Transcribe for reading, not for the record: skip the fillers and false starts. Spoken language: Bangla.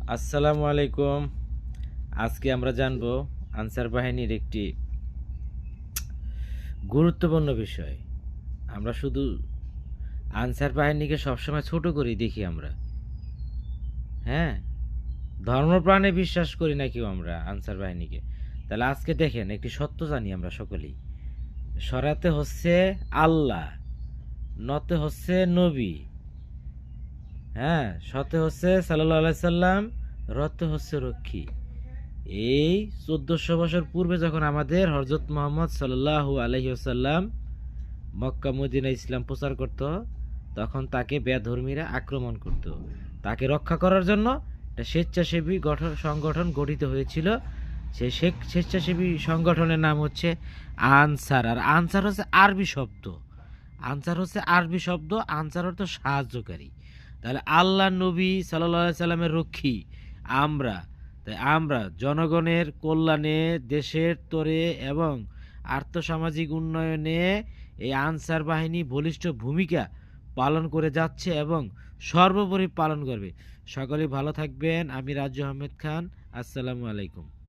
আসসালামু আলাইকুম। আজকে আমরা জানব আনসার বাহিনীর একটি গুরুত্বপূর্ণ বিষয়। আমরা শুধু আনসার বাহিনীকে সবসময় ছোট করেই দেখি আমরা। হ্যাঁ? ধর্মপ্রাণে বিশ্বাস করি না কেউ আমরা আনসার বাহিনীকে। তাহলে আজকে দেখেন একটি সত্য জানি আমরা সকলেই। সরাতে হচ্ছে আল্লাহ, নতে হচ্ছে নবী, হ্যাঁ? শতে হচ্ছে সাল্লাল্লাহু আলাইহি সাল্লাম, রতে হচ্ছে রক্ষী। এই 1400 বছর পূর্বে যখন আমাদের হযরত মুহাম্মদ সাল্লাল্লাহু আলাইহি ওয়াসাল্লাম মক্কা মদিনা ইসলাম প্রচার করত, তখন তাকে বেধর্মীরা আক্রমণ করত। তাকে রক্ষা করার জন্য একটা স্বেচ্ছাসেবী সংগঠন গঠিত হয়েছিল। সেই স্বেচ্ছাসেবী সংগঠনের নাম হচ্ছে আনসার। আর আনসার হচ্ছে আরবি শব্দ। আনসার অর্থ সাহায্যকারী। তাহলে আল্লাহ নবী সাল্লাল্লাহু আলাইহি সাল্লামের রক্ষী আমরা। তাই আমরা জনগণের কল্যাণে, দেশের তরে এবং আর্থসামাজিক উন্নয়নে এই আনসার বাহিনী বলিষ্ঠ ভূমিকা পালন করে যাচ্ছে এবং সর্বোপরি পালন করবে। সকলেই ভালো থাকবেন। আমি রাজু আহমেদ খান। আসসালামু আলাইকুম।